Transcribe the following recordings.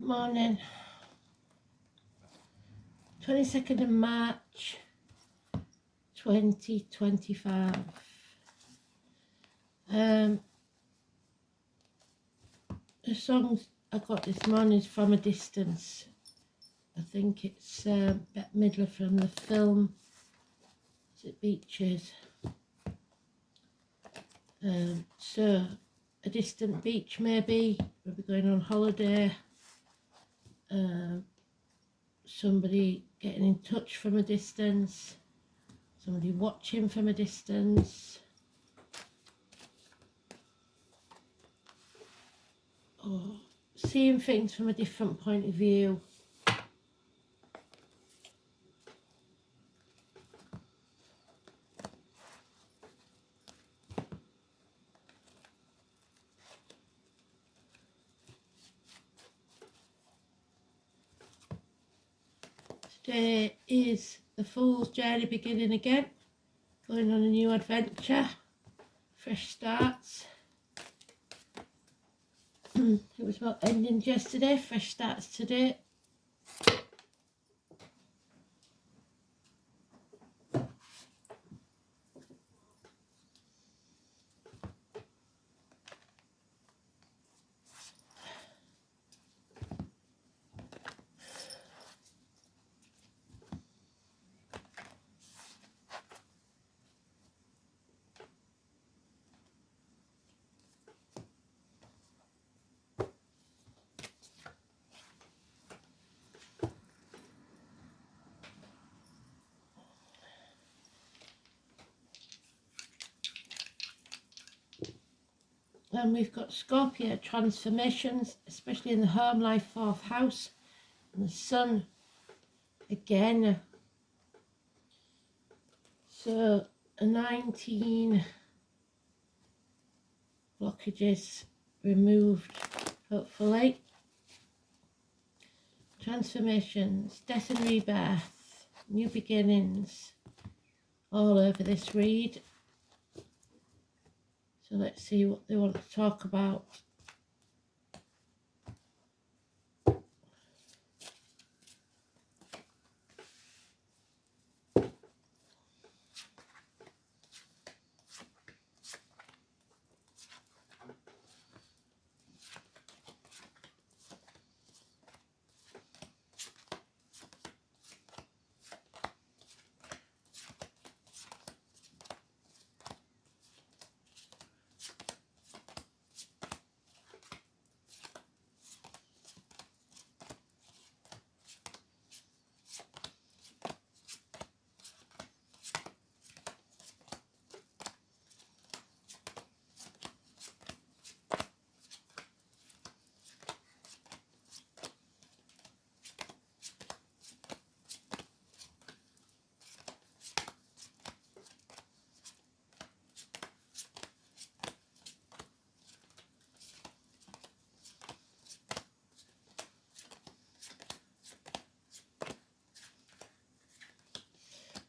Morning, 22nd of March 2025. The song I got this morning is From a Distance. I think it's Bette Midler from the film, is it Beaches? So, a distant beach maybe, we'll be going on holiday. Somebody getting in touch from a distance, somebody watching from a distance, or seeing things from a different point of view. Today is the Fool's Journey beginning again, going on a new adventure, fresh starts. It was about endings yesterday, fresh starts today. Then we've got Scorpio transformations, especially in the home life 4th house, and the Sun again. So 19 blockages removed, hopefully. Transformations, death and rebirth, new beginnings, all over this read. So let's see what they want to talk about.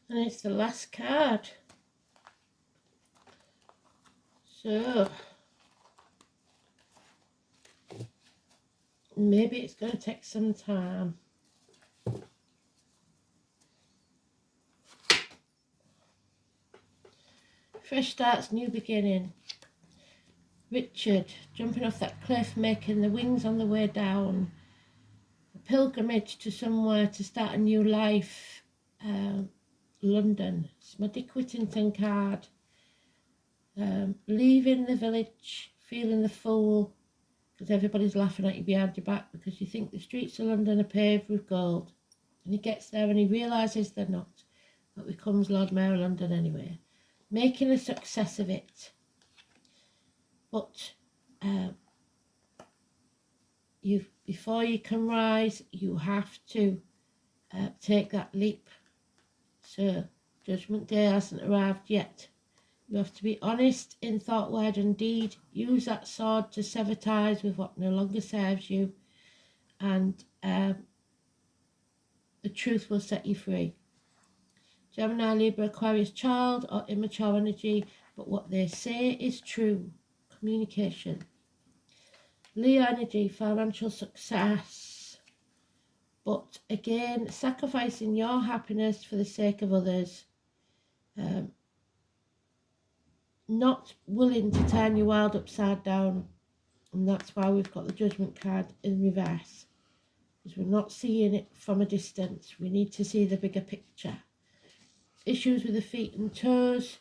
And it's the last card. So maybe it's going to take some time. Fresh starts, new beginning. Richard jumping off that cliff, making the wings on the way down. A pilgrimage to somewhere to start a new life. London. It's my Dick Whittington card. Leaving the village, feeling the fool, because everybody's laughing at you behind your back because you think the streets of London are paved with gold. And he gets there and he realises they're not, but becomes Lord Mayor of London anyway. Making a success of it. But before you can rise, you have to take that leap. So, Judgment Day hasn't arrived yet. You have to be honest in thought, word and deed. Use that sword to sever ties with what no longer serves you. And the truth will set you free. Gemini, Libra, Aquarius, child or immature energy, but what they say is true. Communication. Leo energy, financial success. But again, sacrificing your happiness for the sake of others, not willing to turn your world upside down. And that's why we've got the Judgment card in reverse, because we're not seeing it from a distance. We need to see the bigger picture. Issues with the feet and toes,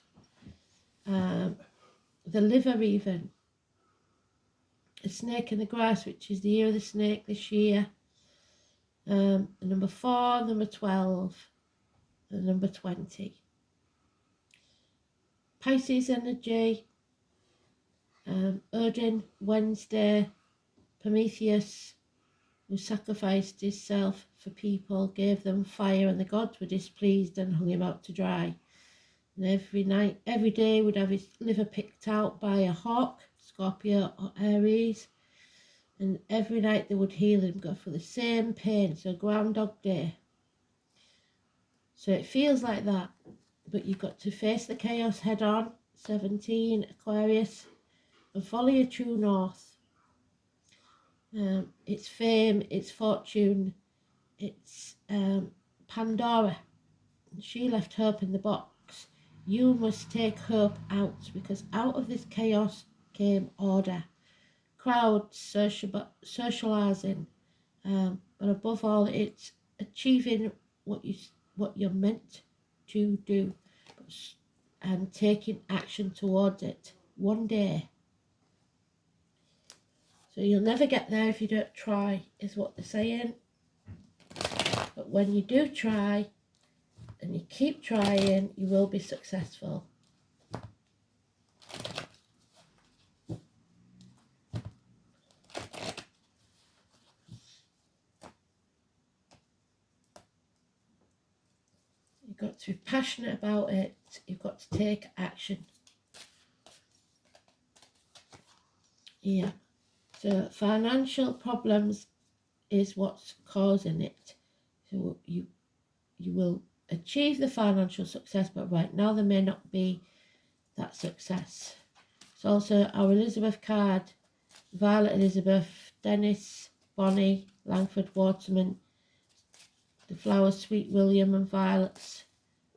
the liver even. A snake in the grass, which is the year of the snake this year. Number 4, number 12, and number 20. Pisces energy, Odin, Wednesday, Prometheus, who sacrificed himself for people, gave them fire, and the gods were displeased and hung him out to dry. And every day would have his liver picked out by a hawk, Scorpio or Aries, and every night they would heal him, go through the same pain. So Groundhog Day. So it feels like that, but you've got to face the chaos head on. 17, Aquarius, and follow your true north. It's fame, it's fortune, it's Pandora. She left hope in the box. You must take hope out, because out of this chaos came order. Crowds, socialising, but above all, it's achieving what you're meant to do, and taking action towards it one day. So you'll never get there if you don't try, is what they're saying. But when you do try, and you keep trying, you will be successful. You've got to be passionate about it. You've got to take action. Yeah. So financial problems is what's causing it. So you will achieve the financial success, but right now there may not be that success. It's also our Elizabeth card, Violet Elizabeth, Dennis, Bonnie, Langford Waterman, the flowers Sweet William and Violets,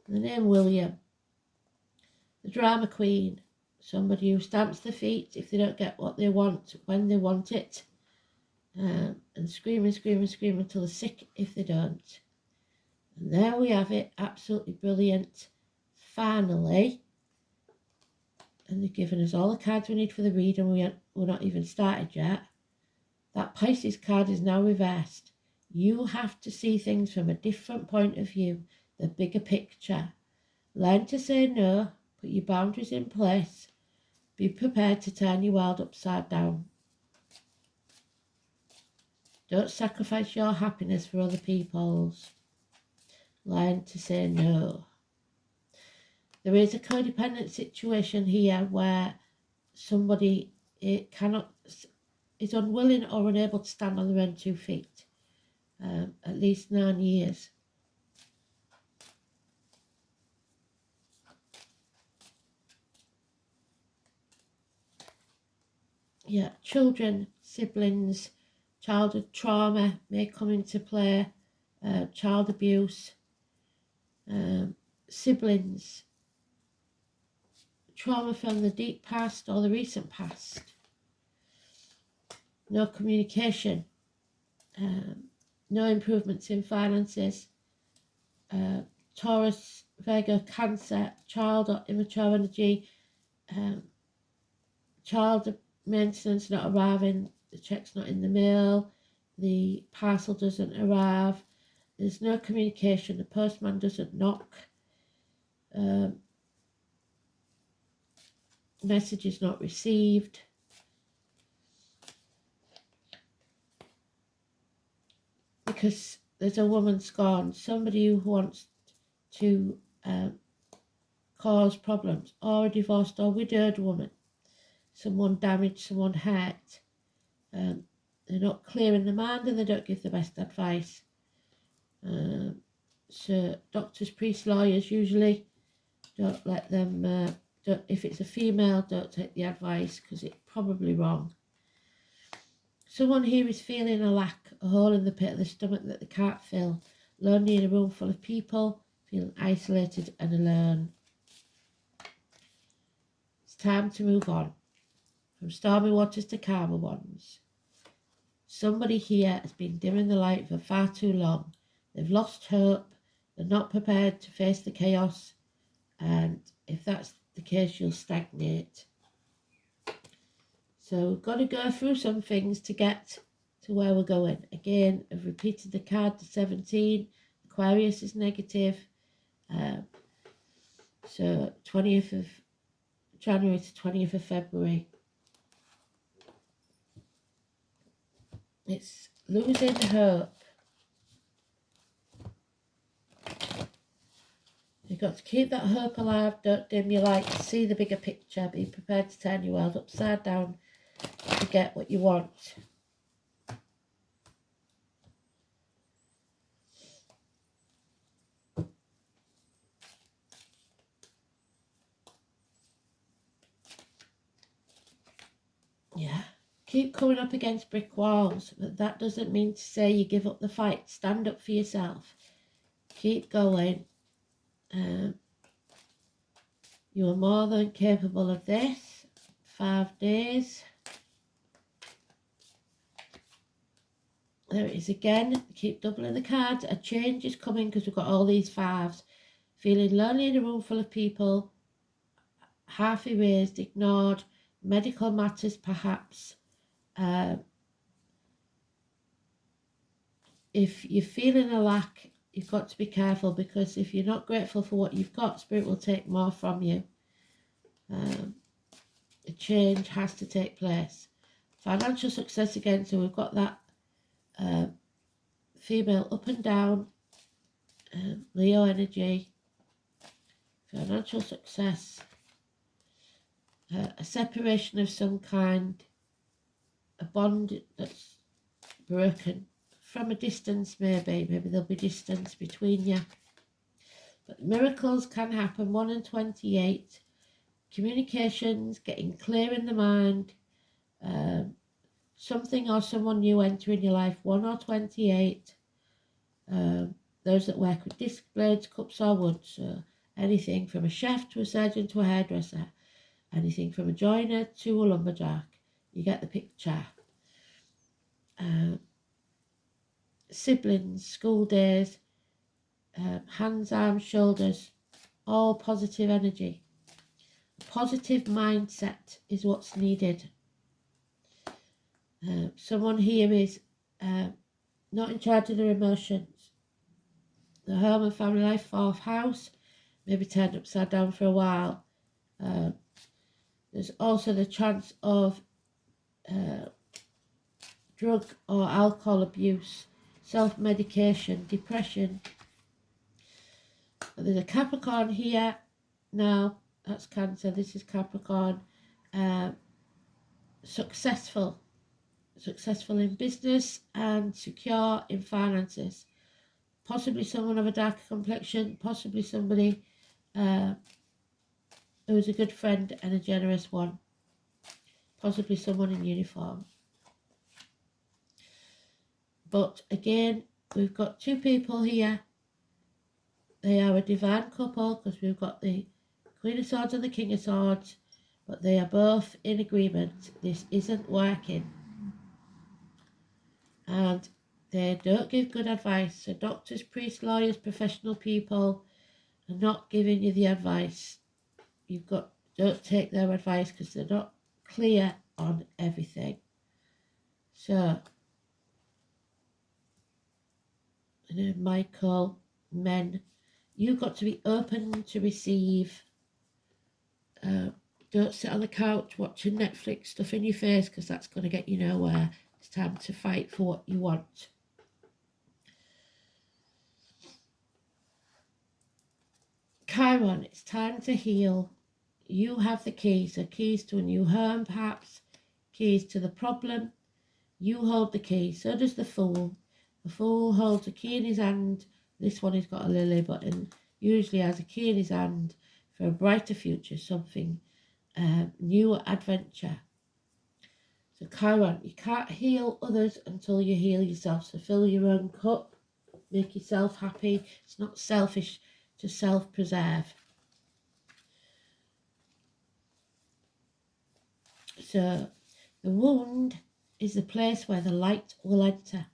the name William, the drama queen, somebody who stamps their feet if they don't get what they want when they want it, and scream until they're sick if they don't. And there we have it, absolutely brilliant. Finally, and they've given us all the cards we need for the reading. We're not even started yet. That Pisces card is now reversed. You have to see things from a different point of view, the bigger picture. Learn to say no, put your boundaries in place. Be prepared to turn your world upside down. Don't sacrifice your happiness for other people's. Learn to say no. There is a codependent situation here where somebody is unwilling or unable to stand on their own 2 feet. At least 9 years. Yeah, children, siblings, childhood trauma may come into play, child abuse, siblings, trauma from the deep past or the recent past, no communication, no improvements in finances, Taurus, Virgo, Cancer, child or immature energy, child maintenance not arriving, the check's not in the mail, the parcel doesn't arrive, there's no communication, the postman doesn't knock, message is not received. Because there's a woman scorned, somebody who wants to cause problems, or a divorced or widowed woman, someone damaged, someone hurt. They're not clear in the mind and they don't give the best advice. So doctors, priests, lawyers usually don't let them, if it's a female, don't take the advice because it's probably wrong. Someone here is feeling a lack a hole in the pit of the stomach that they can't fill, lonely in a room full of people, feeling isolated and alone. It's time to move on, from stormy waters to calmer ones. Somebody here has been dimming the light for far too long. They've lost hope, they're not prepared to face the chaos, and if that's the case, you'll stagnate. So we've got to go through some things to get to where we're going. Again, I've repeated the card to 17. Aquarius is negative. So 20th of January to 20th of February. It's losing hope. You've got to keep that hope alive. Don't dim your light. See the bigger picture. Be prepared to turn your world upside down to get what you want. Yeah. Keep coming up against brick walls, but that doesn't mean to say you give up the fight. Stand up for yourself. Keep going. You are more than capable of this. 5 days. There it is again. Keep doubling the cards. A change is coming because we've got all these 5s. Feeling lonely in a room full of people. Half erased, ignored. Medical matters perhaps. If you're feeling a lack, you've got to be careful, because if you're not grateful for what you've got, Spirit will take more from you. A change has to take place. Financial success again, so we've got that female up and down, Leo energy, financial success, a separation of some kind, a bond that's broken from a distance, maybe there'll be distance between you, but miracles can happen. 1 and 28, communications, getting clear in the mind, something or someone new entering your life. 1 or 28, those that work with disc blades, cups or wood, so anything from a chef to a surgeon to a hairdresser, anything from a joiner to a lumberjack, you get the picture. Siblings, school days, hands, arms, shoulders, all positive energy. Positive mindset is what's needed. Someone here is not in charge of their emotions. The home and family life, 4th house, maybe turned upside down for a while. There's also the chance of drug or alcohol abuse, self-medication, depression. There's a Capricorn here now, that's Cancer, this is Capricorn. Successful in business and secure in finances. Possibly someone of a darker complexion, possibly somebody who's a good friend and a generous one. Possibly someone in uniform. But again, we've got 2 people here. They are a divine couple because we've got the Queen of Swords and the King of Swords, but they are both in agreement. This isn't working. And they don't give good advice. So doctors, priests, lawyers, professional people are not giving you the advice. Don't take their advice because they're not clear on everything. So, Michael, men, you've got to be open to receive. Don't sit on the couch watching Netflix stuff in your face, because that's going to get you nowhere. It's time to fight for what you want. Chiron, it's time to heal. You have the keys. So keys to a new home, perhaps. Keys to the problem. You hold the key. So does the Fool. The Fool holds a key in his hand. This one has got a lily, but usually has a key in his hand for a brighter future, something new adventure. So Chiron, you can't heal others until you heal yourself. So fill your own cup, make yourself happy. It's not selfish to self-preserve. So the wound is the place where the light will enter.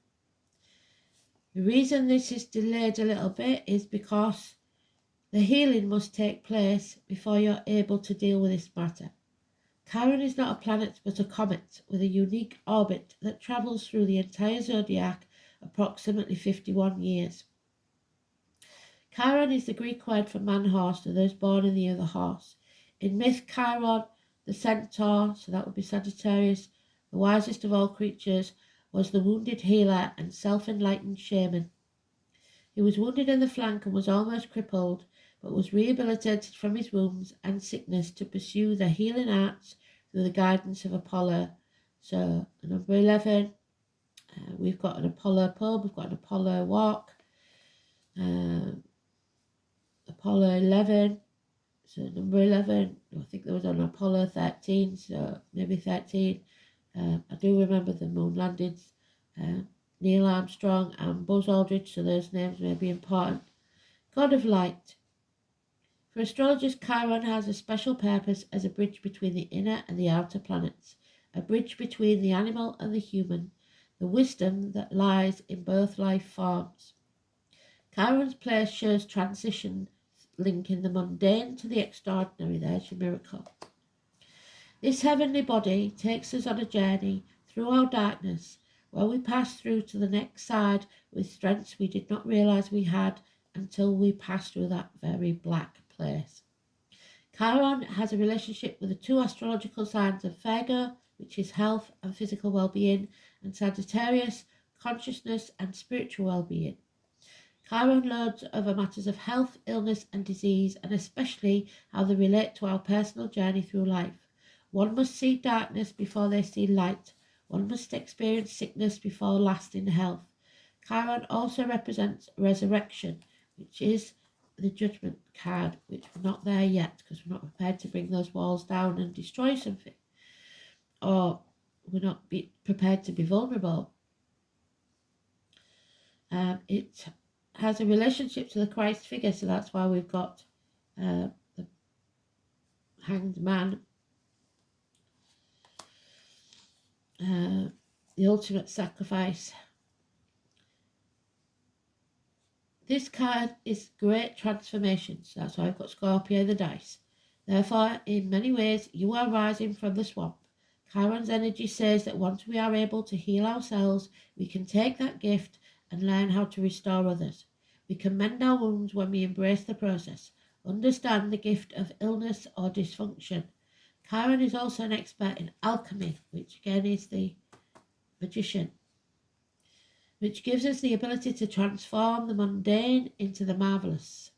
The reason this is delayed a little bit is because the healing must take place before you're able to deal with this matter. Chiron is not a planet but a comet with a unique orbit that travels through the entire zodiac approximately 51 years. Chiron is the Greek word for man-horse to those born in the other horse. In myth, Chiron, the centaur, so that would be Sagittarius, the wisest of all creatures, was the wounded healer and self-enlightened shaman. He was wounded in the flank and was almost crippled, but was rehabilitated from his wounds and sickness to pursue the healing arts through the guidance of Apollo. So, number 11, we've got an Apollo pub, we've got an Apollo walk, Apollo 11, so number 11, I think there was an Apollo 13, so maybe 13. I do remember the moon landings, Neil Armstrong and Buzz Aldrin, so those names may be important. God of Light. For astrologers, Chiron has a special purpose as a bridge between the inner and the outer planets, a bridge between the animal and the human, the wisdom that lies in both life forms. Chiron's place shows transition, linking the mundane to the extraordinary. There's your miracle. This heavenly body takes us on a journey through our darkness, where we pass through to the next side with strengths we did not realize we had until we passed through that very black place. Chiron has a relationship with the two astrological signs of Virgo, which is health and physical well-being, and Sagittarius, consciousness and spiritual well-being. Chiron loads over matters of health, illness and disease, and especially how they relate to our personal journey through life. One must see darkness before they see light. One must experience sickness before lasting health. Chiron also represents resurrection, which is the judgment card, which we're not there yet because we're not prepared to bring those walls down and destroy something, or we're not prepared to be vulnerable. It has a relationship to the Christ figure, so that's why we've got the hanged man, the ultimate sacrifice. This card is great transformation, so that's why I've got Scorpio the dice. Therefore, in many ways, you are rising from the swamp. Chiron's energy says that once we are able to heal ourselves, we can take that gift and learn how to restore others. We can mend our wounds when we embrace the process, understand the gift of illness or dysfunction. Chiron is also an expert in alchemy, which again is the magician, which gives us the ability to transform the mundane into the marvellous.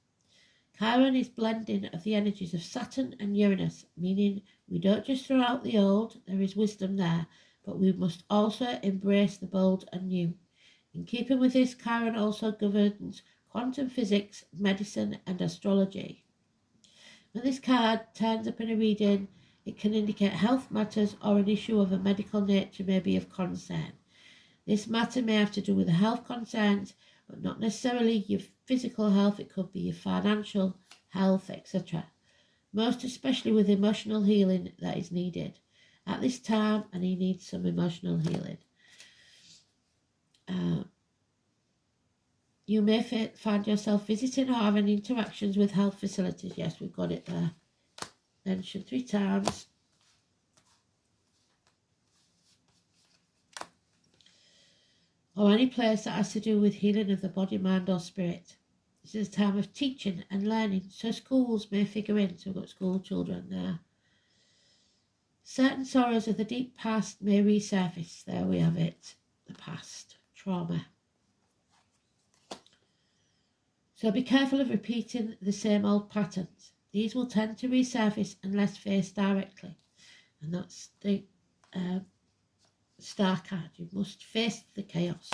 Chiron is blending of the energies of Saturn and Uranus, meaning we don't just throw out the old, there is wisdom there, but we must also embrace the bold and new. In keeping with this, Chiron also governs quantum physics, medicine and astrology. When this card turns up in a reading, it can indicate health matters or an issue of a medical nature may be of concern. This matter may have to do with the health concerns, but not necessarily your physical health. It could be your financial health, etc. Most especially with emotional healing that is needed at this time, and he needs some emotional healing. You may find yourself visiting or having interactions with health facilities. Yes, we've got it there. Mentioned 3 times. Or any place that has to do with healing of the body, mind or spirit. This is a time of teaching and learning, so schools may figure in. So we've got school children there. Certain sorrows of the deep past may resurface. There we have it. The past. Trauma. So be careful of repeating the same old patterns. These will tend to resurface unless faced directly. And that's the star card. You must face the chaos.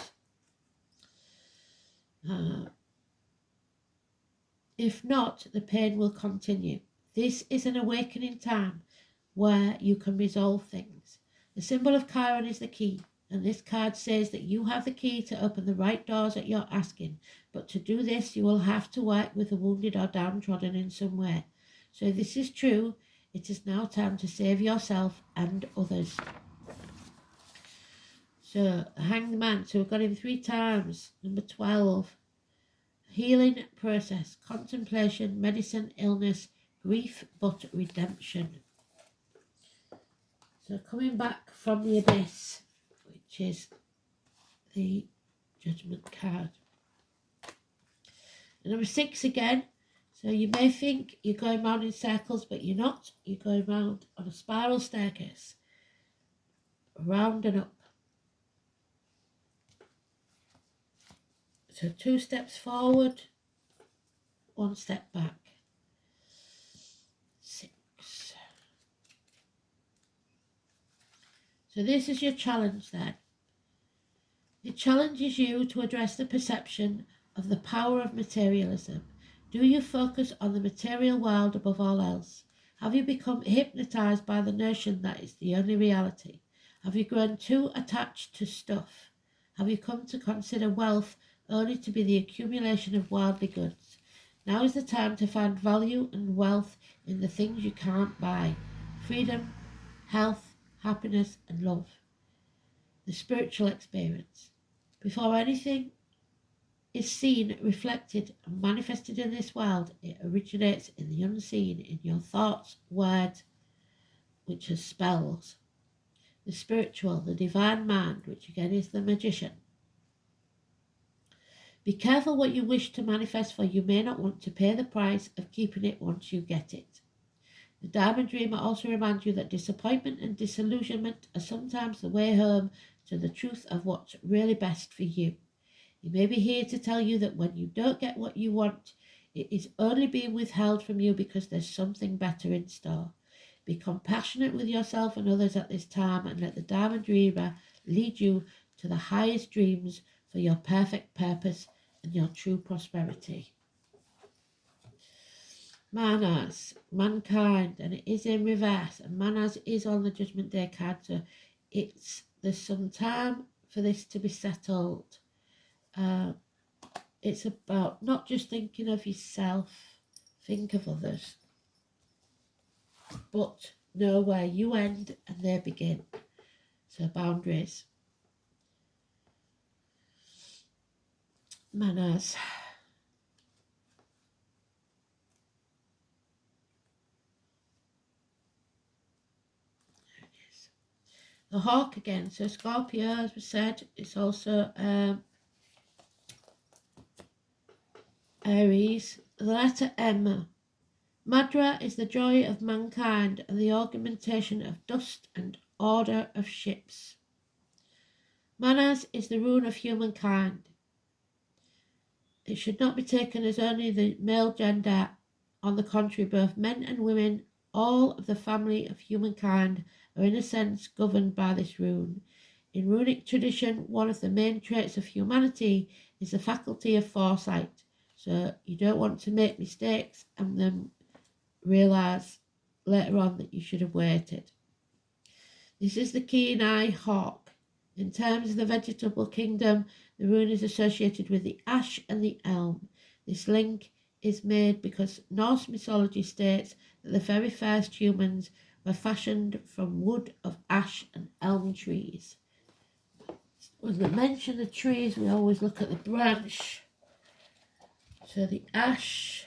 If not, the pain will continue. This is an awakening time where you can resolve things. The symbol of Chiron is the key, and this card says that you have the key to open the right doors that you're asking, but to do this you will have to work with the wounded or downtrodden in some way. So if this is true, it is now time to save yourself and others. So, Hanged Man, so we've got him 3 times. Number 12. Healing process, contemplation, medicine, illness, grief, but redemption. So coming back from the abyss, which is the Judgment card. And number 6 again. So you may think you're going round in circles, but you're not. You're going round on a spiral staircase. Round and up. So 2 steps forward, 1 step back. 6. So this is your challenge then. It challenges you to address the perception of the power of materialism. Do you focus on the material world above all else? Have you become hypnotized by the notion that it's the only reality? Have you grown too attached to stuff? Have you come to consider wealth only to be the accumulation of worldly goods? Now is the time to find value and wealth in the things you can't buy. Freedom, health, happiness and love. The spiritual experience. Before anything is seen, reflected and manifested in this world, it originates in the unseen, in your thoughts, words, which are spells. The spiritual, the divine mind, which again is the magician. Be careful what you wish to manifest, for you may not want to pay the price of keeping it once you get it. The Diamond Dreamer also reminds you that disappointment and disillusionment are sometimes the way home to the truth of what's really best for you. He may be here to tell you that when you don't get what you want, it is only being withheld from you because there's something better in store. Be compassionate with yourself and others at this time, and let the Diamond Dreamer lead you to the highest dreams for your perfect purpose and your true prosperity. Manas, mankind, and it is in reverse, and Manas is on the Judgment Day card, so there's some time for this to be settled. It's about not just thinking of yourself, think of others, but know where you end and they begin. So boundaries. Manners. There it is. The hawk again. So Scorpio, as we said, it's also Aries. The letter M. Madra is the joy of mankind and the augmentation of dust and order of ships. Manas is the rune of humankind. It should not be taken as only the male gender. On the contrary, both men and women, all of the family of humankind, are in a sense governed by this rune. In runic tradition, one of the main traits of humanity is the faculty of foresight. So you don't want to make mistakes and then realise later on that you should have waited. This is the keen-eye hawk. In terms of the vegetable kingdom, the rune is associated with the ash and the elm. This link is made because Norse mythology states that the very first humans were fashioned from wood of ash and elm trees. When we mention the trees, we always look at the branch. So the ash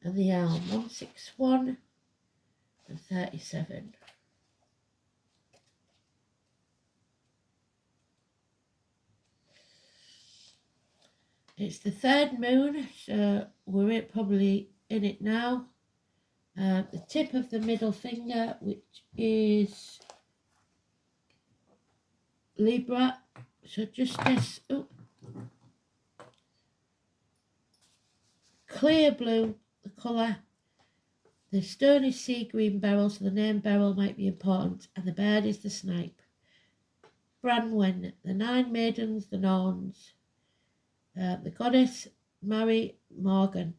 and the elm, 161 and 37. It's the third moon, so we're probably in it now. The tip of the middle finger, which is Libra, so just this clear blue, the colour. The stone is sea green beryl, so the name beryl might be important, and the bird is the snipe. Branwen, the 9 maidens, the Norns. The goddess Mary Morgan.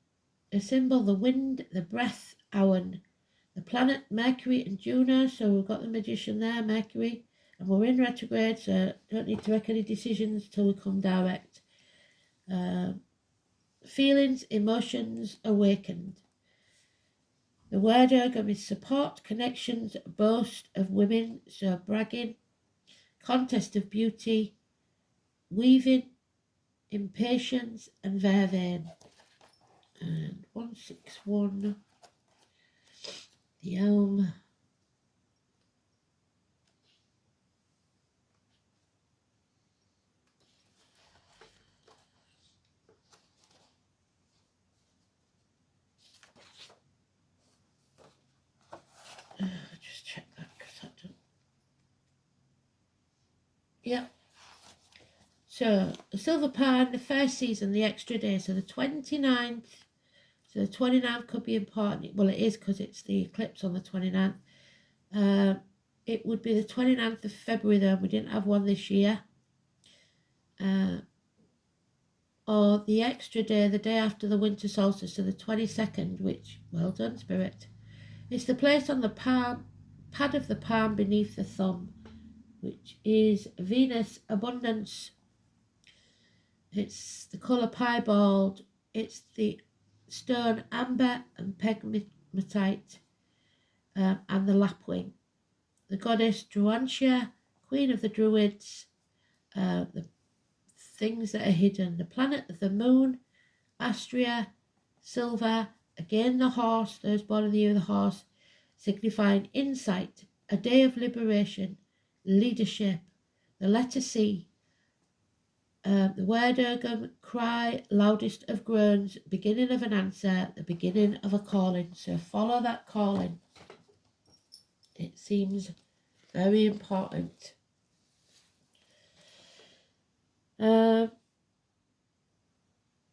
A symbol, the wind, the breath, Awen. The planet Mercury and Juno, so we've got the magician there, Mercury, and we're in retrograde, so don't need to make any decisions till we come direct. Feelings, emotions awakened. The word ergum is support, connections, boast of women, so bragging, contest of beauty, weaving, impatience, and vervain. And 161, the elm. Just check that because I don't. Yep. So the silver pine, the first season, the extra day, so the 29th. So the 29th could be important. Well, it is because it's the eclipse on the 29th. It would be the 29th of February though. We didn't have one this year. Or the extra day, the day after the winter solstice, so the 22nd, which, well done, Spirit. It's the place on the palm, pad of the palm beneath the thumb, which is Venus abundance. It's the colour piebald. It's the stone amber and pegmatite, and the lapwing. The goddess Druantia, queen of the druids, the things that are hidden. The planet of the moon, Astrea, silver, again the horse, those born in the year of the horse, signifying insight, a day of liberation, leadership. The letter C, the word ergum, cry, loudest of groans, beginning of an answer, the beginning of a calling. So follow that calling. It seems very important.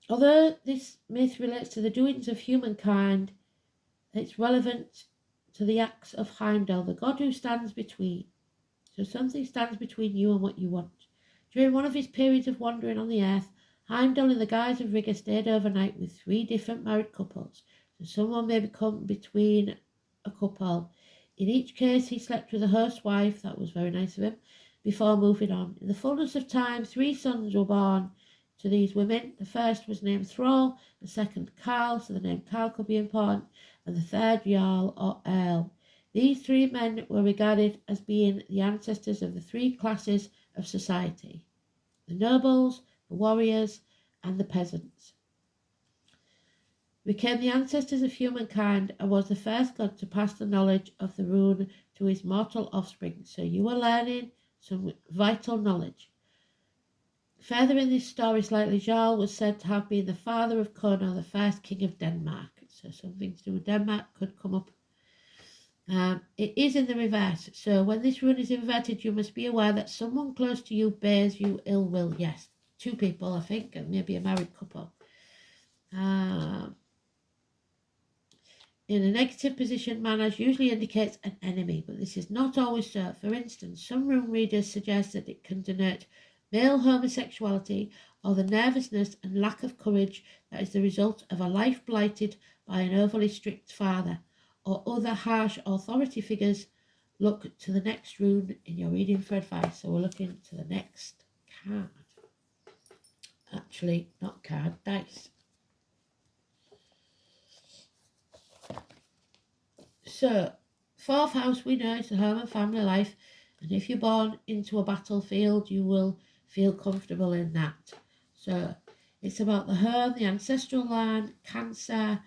Although this myth relates to the doings of humankind, it's relevant to the acts of Heimdall, the god who stands between. So something stands between you and what you want. During one of his periods of wandering on the earth, Heimdall, in the guise of rigor, stayed overnight with 3 different married couples. So someone may become between a couple. In each case, he slept with a host wife, that was very nice of him, before moving on. In the fullness of time, 3 sons were born to these women. The first was named Thrall, the second Carl, so the name Carl could be important, and the third Jarl or Earl. These 3 men were regarded as being the ancestors of the 3 classes of society: the nobles, the warriors, and the peasants. Became the ancestors of humankind and was the first god to pass the knowledge of the rune to his mortal offspring. So you are learning some vital knowledge. Further in this story, slightly, Jarl was said to have been the father of Kono, the first king of Denmark. So something to do with Denmark could come up. It is in the reverse. So when this rune is inverted, you must be aware that someone close to you bears you ill will. Yes, 2 people, I think, and maybe a married couple. In a negative position, manners usually indicates an enemy, but this is not always so. For instance, some rune readers suggest that it can denote male homosexuality or the nervousness and lack of courage that is the result of a life blighted by an overly strict father or other harsh authority figures. Look to the next rune in your reading for advice. So we're looking to the next card. Actually, not card, dice. So, 4th house, we know, it's the home and family life, and if you're born into a battlefield, you will feel comfortable in that. So, it's about the home, the ancestral line, Cancer,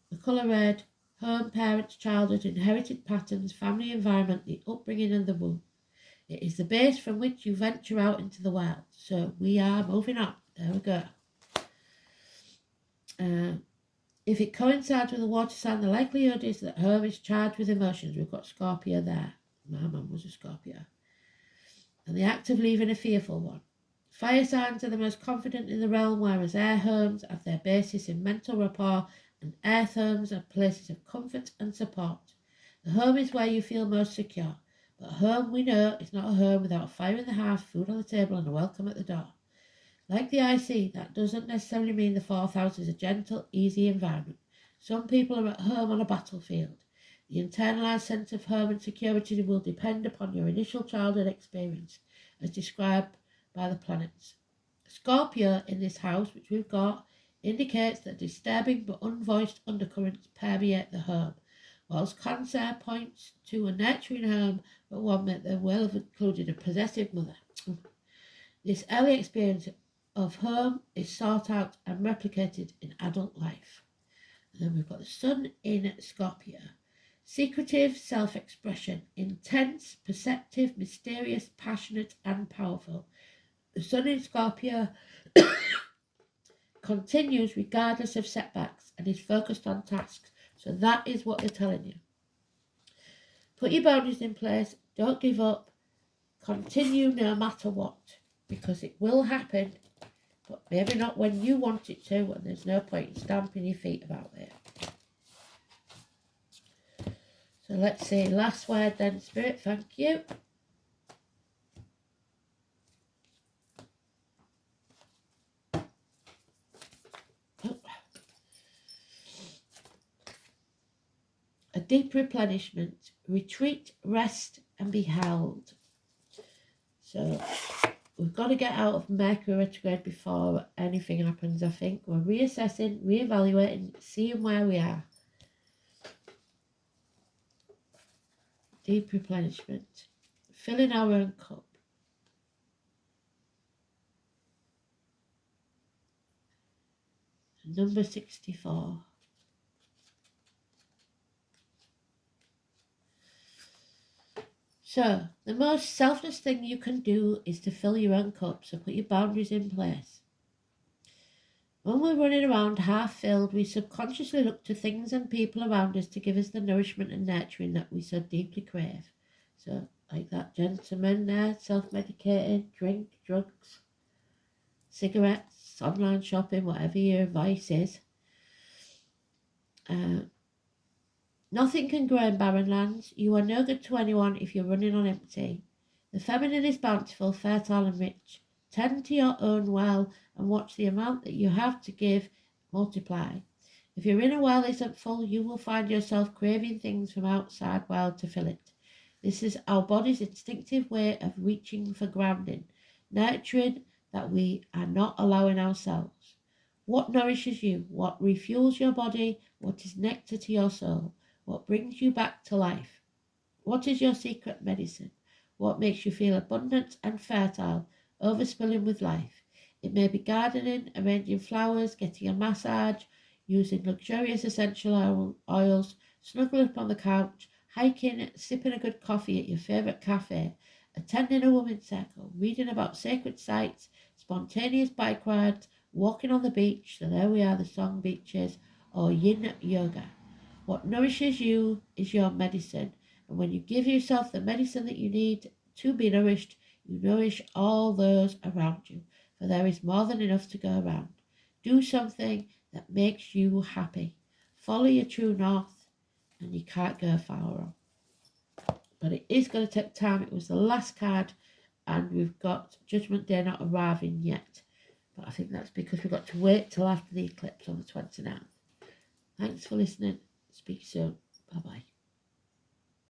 the colour red, home, parents, childhood, inherited patterns, family environment, the upbringing and the womb. It is the base from which you venture out into the world. So, we are moving on. There we go. If it coincides with a water sign, the likelihood is that home is charged with emotions. We've got Scorpio there. My mum was a Scorpio. And the act of leaving a fearful one. Fire signs are the most confident in the realm, whereas air homes have their basis in mental rapport, and earth homes are places of comfort and support. The home is where you feel most secure. But home, we know, is not a home without a fire in the hearth, food on the table, and a welcome at the door. Like the IC, that doesn't necessarily mean the 4th house is a gentle, easy environment. Some people are at home on a battlefield. The internalised sense of home and security will depend upon your initial childhood experience, as described by the planets. Scorpio in this house, which we've got, indicates that disturbing but unvoiced undercurrents permeate the home, whilst Cancer points to a nurturing home, but one that will have included a possessive mother. This early experience of home is sought out and replicated in adult life. And then we've got the Sun in Scorpio. Secretive self-expression, intense, perceptive, mysterious, passionate and powerful. The Sun in Scorpio continues regardless of setbacks and is focused on tasks. So that is what they're telling you. Put your boundaries in place, don't give up, continue no matter what, because it will happen, but maybe not when you want it to, and there's no point in stamping your feet about it. So let's see, last word then, Spirit, thank you. A deep replenishment, retreat, rest and be held. So we've got to get out of Mercury retrograde before anything happens, I think. We're reassessing, reevaluating, seeing where we are. Deep replenishment, filling our own cup. Number 64. So, the most selfless thing you can do is to fill your own cup, so put your boundaries in place. When we're running around half filled, we subconsciously look to things and people around us to give us the nourishment and nurturing that we so deeply crave. So, like that gentleman there, self-medicated, drink, drugs, cigarettes, online shopping, whatever your vice is. Nothing can grow in barren lands. You are no good to anyone if you're running on empty. The feminine is bountiful, fertile and rich. Tend to your own well and watch the amount that you have to give multiply. If your inner well isn't full, you will find yourself craving things from outside world to fill it. This is our body's instinctive way of reaching for grounding, nurturing that we are not allowing ourselves. What nourishes you? What refuels your body? What is nectar to your soul? What brings you back to life? What is your secret medicine? What makes you feel abundant and fertile, overspilling with life? It may be gardening, arranging flowers, getting a massage, using luxurious essential oils, snuggling up on the couch, hiking, sipping a good coffee at your favourite cafe, attending a women's circle, reading about sacred sites, spontaneous bike rides, walking on the beach, so there we are, the song beaches, or yin yoga. What nourishes you is your medicine, and when you give yourself the medicine that you need to be nourished, you nourish all those around you, for there is more than enough to go around. Do something that makes you happy. Follow your true north, and you can't go far wrong. But it is going to take time. It was the last card, and we've got Judgment Day not arriving yet. But I think that's because we've got to wait till after the eclipse on the 29th. Thanks for listening. Speak soon. Bye-bye.